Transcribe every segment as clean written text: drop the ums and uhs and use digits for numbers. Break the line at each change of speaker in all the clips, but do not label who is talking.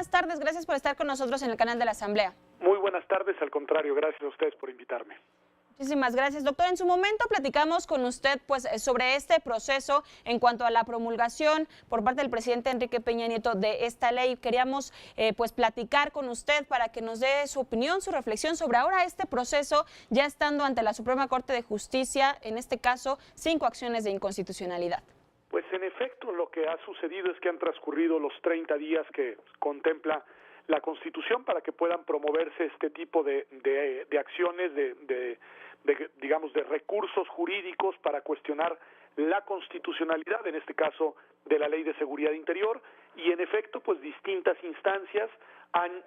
buenas tardes. Gracias por estar con nosotros en el canal de la Asamblea.
Muy buenas tardes, al contrario, gracias a ustedes por invitarme.
Muchísimas gracias, doctor. En su momento platicamos con usted sobre este proceso en cuanto a la promulgación por parte del presidente Enrique Peña Nieto de esta ley. Queríamos platicar con usted para que nos dé su opinión, su reflexión sobre ahora este proceso, ya estando ante la Suprema Corte de Justicia, en este caso, 5 acciones de inconstitucionalidad.
Pues en efecto, lo que ha sucedido es que han transcurrido los 30 días que contempla la Constitución para que puedan promoverse este tipo de acciones, digamos, de recursos jurídicos para cuestionar la constitucionalidad, en este caso de la Ley de Seguridad Interior, y en efecto, pues distintas instancias han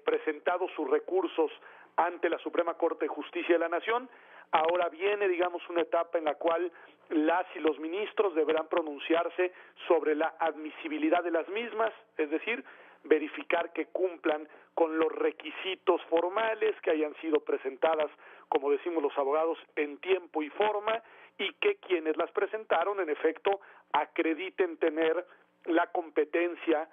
presentado sus recursos ante la Suprema Corte de Justicia de la Nación. Ahora viene, digamos, una etapa en la cual las y los ministros deberán pronunciarse sobre la admisibilidad de las mismas, es decir, verificar que cumplan con los requisitos formales, que hayan sido presentadas, como decimos los abogados, en tiempo y forma, y que quienes las presentaron, en efecto, acrediten tener la competencia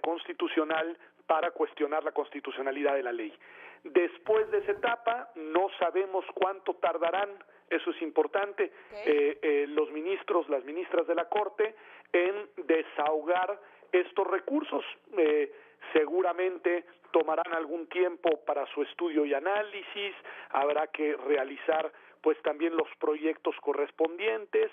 constitucional para cuestionar la constitucionalidad de la ley. Después de esa etapa, no sabemos cuánto tardarán, eso es importante, los ministros, las ministras de la Corte, en desahogar estos recursos. Seguramente tomarán algún tiempo para su estudio y análisis, habrá que realizar pues también los proyectos correspondientes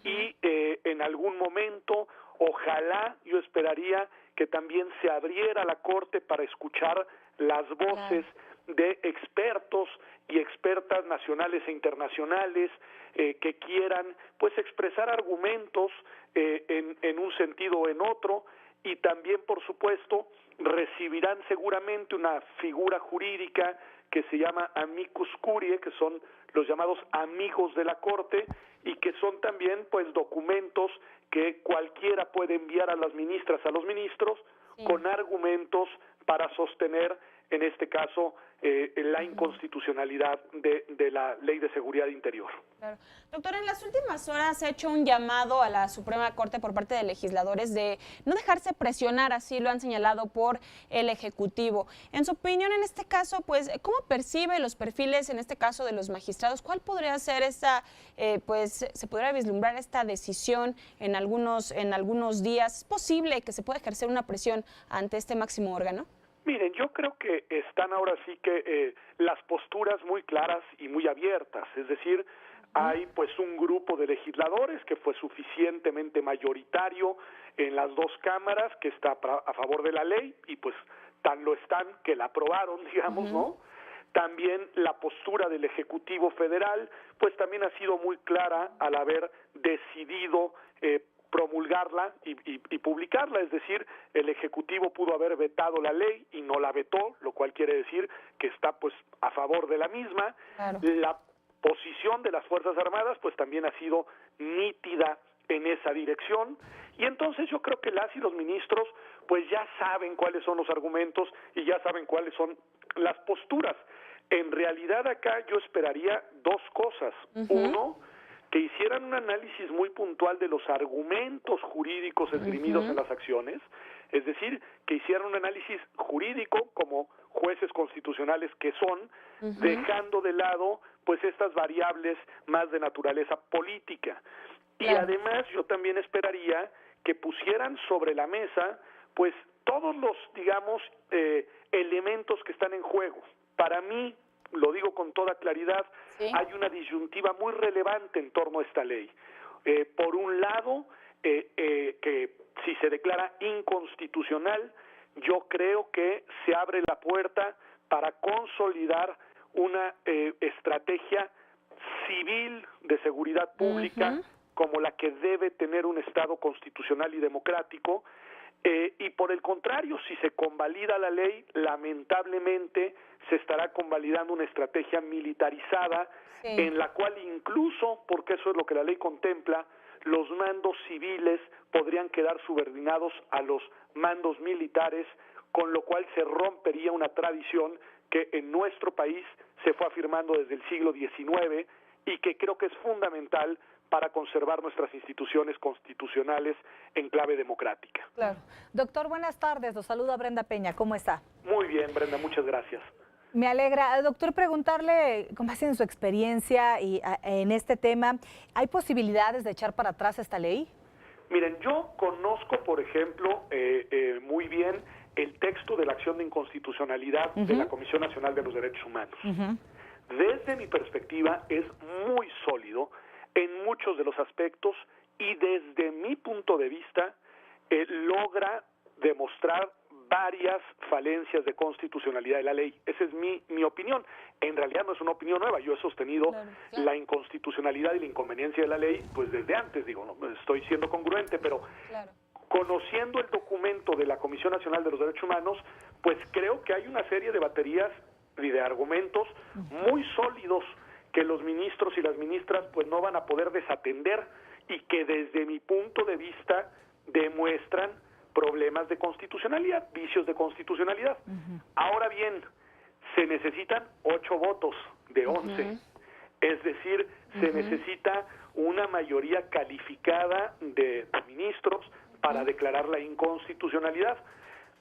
y en algún momento, ojalá, yo esperaría que también se abriera la Corte para escuchar las voces de expertos y expertas nacionales e internacionales que quieran pues expresar argumentos en un sentido o en otro, y también, por supuesto, recibirán seguramente una figura jurídica que se llama amicus curiae, que son los llamados amigos de la Corte, y que son también pues documentos que cualquiera puede enviar a las ministras, a los ministros, con argumentos para sostener, en este caso, la inconstitucionalidad de la Ley de Seguridad Interior.
Claro. Doctor, en las últimas horas se ha hecho un llamado a la Suprema Corte por parte de legisladores de no dejarse presionar, así lo han señalado, por el Ejecutivo. En su opinión, en este caso, pues, ¿cómo percibe los perfiles, en este caso, de los magistrados? ¿Cuál podría ser esta, se podría vislumbrar esta decisión en algunos días? ¿Es posible que se pueda ejercer una presión ante este máximo órgano?
Miren, yo creo que están ahora sí que las posturas muy claras y muy abiertas, es decir, hay pues un grupo de legisladores que fue suficientemente mayoritario en las dos cámaras, que está a favor de la ley, y pues tan lo están que la aprobaron, digamos, ¿no? También la postura del Ejecutivo Federal, pues también ha sido muy clara al haber decidido promulgarla y publicarla, es decir, el Ejecutivo pudo haber vetado la ley y no la vetó, lo cual quiere decir que está pues a favor de la misma. Claro. La posición de las Fuerzas Armadas pues también ha sido nítida en esa dirección, y entonces yo creo que las y los ministros pues ya saben cuáles son los argumentos y ya saben cuáles son las posturas. En realidad acá yo esperaría dos cosas. Uno, que hicieran un análisis muy puntual de los argumentos jurídicos esgrimidos en las acciones, es decir, que hicieran un análisis jurídico como jueces constitucionales que son, dejando de lado pues estas variables más de naturaleza política. Y además yo también esperaría que pusieran sobre la mesa pues todos los, digamos, elementos que están en juego. Para mí, lo digo con toda claridad, hay una disyuntiva muy relevante en torno a esta ley. Por un lado, que si se declara inconstitucional, yo creo que se abre la puerta para consolidar una estrategia civil de seguridad pública como la que debe tener un Estado constitucional y democrático, y por el contrario, si se convalida la ley, lamentablemente se estará convalidando una estrategia militarizada en la cual incluso, porque eso es lo que la ley contempla, los mandos civiles podrían quedar subordinados a los mandos militares, con lo cual se rompería una tradición que en nuestro país se fue afirmando desde el siglo XIX y que creo que es fundamental para conservar nuestras instituciones constitucionales en clave democrática.
Claro. Doctor, buenas tardes. Los saluda Brenda Peña. ¿Cómo está?
Muy bien, Brenda, muchas gracias.
Me alegra. Doctor, preguntarle, con base en su experiencia y en este tema, ¿hay posibilidades de echar para atrás esta ley?
Miren, yo conozco, por ejemplo, muy bien el texto de la acción de inconstitucionalidad de la Comisión Nacional de los Derechos Humanos. Desde mi perspectiva es muy sólido en muchos de los aspectos y desde mi punto de vista logra demostrar varias falencias de constitucionalidad de la ley. Esa es mi opinión. En realidad no es una opinión nueva. Yo he sostenido la inconstitucionalidad y la inconveniencia de la ley pues desde antes. Digo, no estoy siendo congruente, pero conociendo el documento de la Comisión Nacional de los Derechos Humanos, pues creo que hay una serie de baterías y de argumentos muy sólidos que los ministros y las ministras pues no van a poder desatender y que desde mi punto de vista demuestran problemas de constitucionalidad, vicios de constitucionalidad. Ahora bien, se necesitan 8 votos de 11. Es decir, se necesita una mayoría calificada de ministros para declarar la inconstitucionalidad.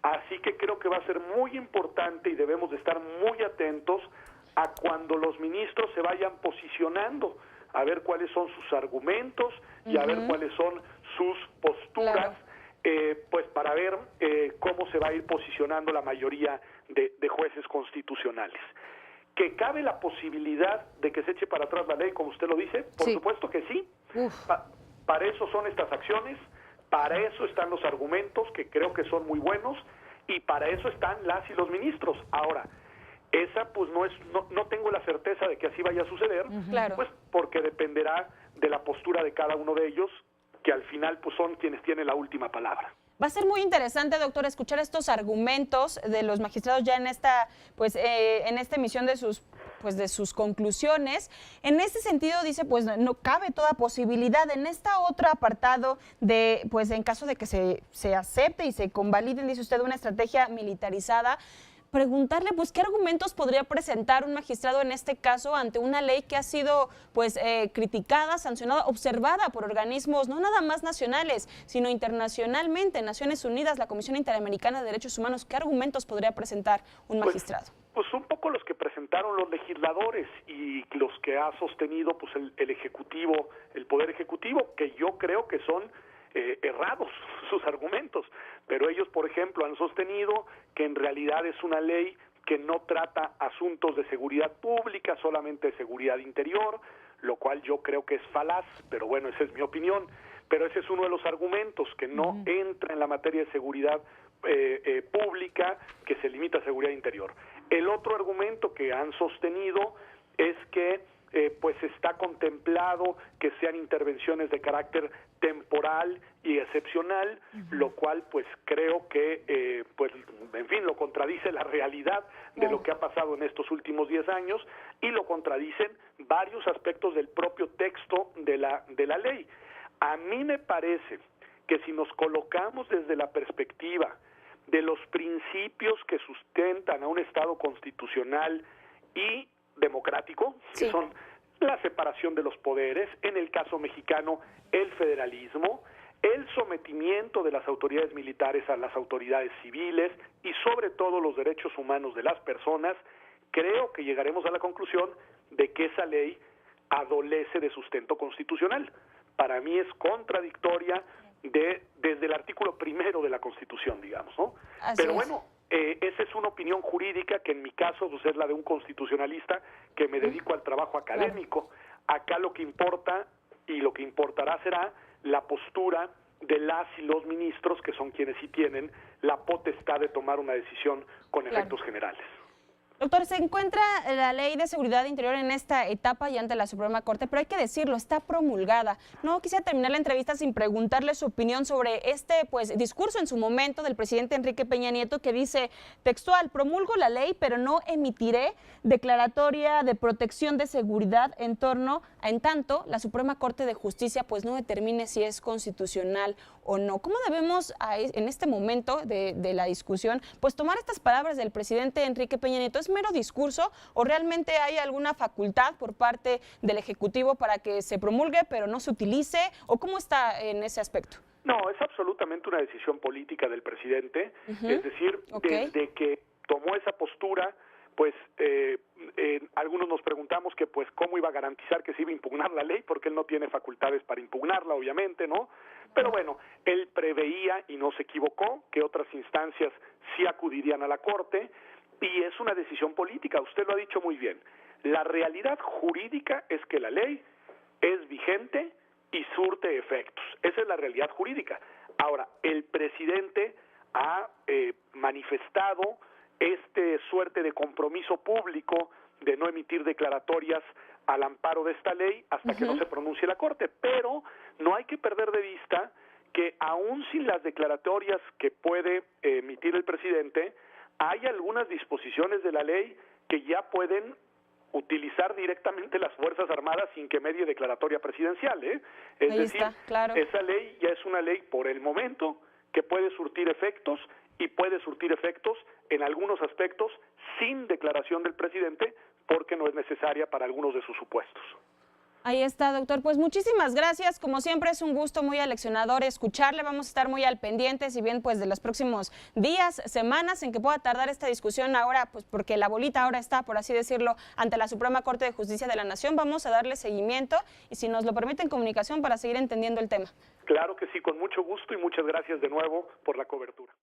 Así que creo que va a ser muy importante y debemos de estar muy atentos a cuando los ministros se vayan posicionando, a ver cuáles son sus argumentos y a ver cuáles son sus posturas, pues para ver cómo se va a ir posicionando la mayoría de jueces constitucionales. ¿Que cabe la posibilidad de que se eche para atrás la ley, como usted lo dice? Por supuesto que sí. Para eso son estas acciones, para eso están los argumentos, que creo que son muy buenos, y para eso están las y los ministros. Ahora, esa pues no tengo la certeza de que así vaya a suceder, pues porque dependerá de la postura de cada uno de ellos, que al final pues son quienes tienen la última palabra.
Va a ser muy interesante, doctor, escuchar estos argumentos de los magistrados ya en esta emisión de sus conclusiones. En este sentido dice, pues no cabe toda posibilidad. En esta otro apartado de, pues en caso de que se acepte y se convalide, dice usted, una estrategia militarizada, preguntarle, pues, ¿qué argumentos podría presentar un magistrado en este caso ante una ley que ha sido, pues, criticada, sancionada, observada por organismos no nada más nacionales, sino internacionalmente, Naciones Unidas, la Comisión Interamericana de Derechos Humanos? ¿Qué argumentos podría presentar un magistrado?
Pues un poco los que presentaron los legisladores y los que ha sostenido pues el Ejecutivo, el Poder Ejecutivo, que yo creo que son errados sus argumentos, pero ellos, por ejemplo, han sostenido que en realidad es una ley que no trata asuntos de seguridad pública, solamente de seguridad interior, lo cual yo creo que es falaz, pero bueno, esa es mi opinión, pero ese es uno de los argumentos, que no entra en la materia de seguridad pública, que se limita a seguridad interior. El otro argumento que han sostenido es que pues está contemplado que sean intervenciones de carácter temporal y excepcional, lo cual pues creo que pues en fin lo contradice la realidad de lo que ha pasado en estos últimos 10 años y lo contradicen varios aspectos del propio texto de la ley. A mí me parece que si nos colocamos desde la perspectiva de los principios que sustentan a un Estado constitucional y democrático, que son la separación de los poderes, en el caso mexicano el federalismo, el sometimiento de las autoridades militares a las autoridades civiles y sobre todo los derechos humanos de las personas, creo que llegaremos a la conclusión de que esa ley adolece de sustento constitucional. Para mí es contradictoria desde el artículo 1 de la Constitución, digamos, ¿no? Pero bueno, esa es una opinión jurídica que en mi caso pues, es la de un constitucionalista que me dedico al trabajo académico. Acá lo que importa y lo que importará será la postura de las y los ministros, que son quienes sí tienen la potestad de tomar una decisión con efectos generales.
Doctor, se encuentra la Ley de Seguridad Interior en esta etapa y ante la Suprema Corte, pero hay que decirlo, está promulgada. No quisiera terminar la entrevista sin preguntarle su opinión sobre este discurso en su momento del presidente Enrique Peña Nieto, que dice textual: promulgo la ley, pero no emitiré declaratoria de protección de seguridad en tanto la Suprema Corte de Justicia pues no determine si es constitucional o no? ¿Cómo debemos en este momento de la discusión pues tomar estas palabras del presidente Enrique Peña Nieto? ¿Es mero discurso o realmente hay alguna facultad por parte del Ejecutivo para que se promulgue pero no se utilice? ¿O cómo está en ese aspecto?
No, es absolutamente una decisión política del presidente, es decir, desde que tomó esa postura, pues algunos nos preguntamos que pues cómo iba a garantizar que se iba a impugnar la ley, porque él no tiene facultades para impugnarla, obviamente, ¿no? Pero bueno, él preveía y no se equivocó que otras instancias sí acudirían a la Corte, y es una decisión política, usted lo ha dicho muy bien. La realidad jurídica es que la ley es vigente y surte efectos. Esa es la realidad jurídica. Ahora, el presidente ha manifestado suerte de compromiso público de no emitir declaratorias al amparo de esta ley hasta que no se pronuncie la Corte, pero no hay que perder de vista que aún sin las declaratorias que puede emitir el presidente, hay algunas disposiciones de la ley que ya pueden utilizar directamente las Fuerzas Armadas sin que medie declaratoria presidencial, ¿eh? Es decir,
claro.
Esa ley ya es una ley por el momento que puede surtir efectos y puede surtir efectos en algunos aspectos sin declaración del presidente porque no es necesaria para algunos de sus supuestos.
Ahí está, doctor. Pues muchísimas gracias. Como siempre es un gusto muy aleccionador escucharle. Vamos a estar muy al pendiente, si bien pues de los próximos días, semanas en que pueda tardar esta discusión ahora, pues porque la bolita ahora está, por así decirlo, ante la Suprema Corte de Justicia de la Nación. Vamos a darle seguimiento y si nos lo permite en comunicación para seguir entendiendo el tema.
Claro que sí, con mucho gusto y muchas gracias de nuevo por la cobertura.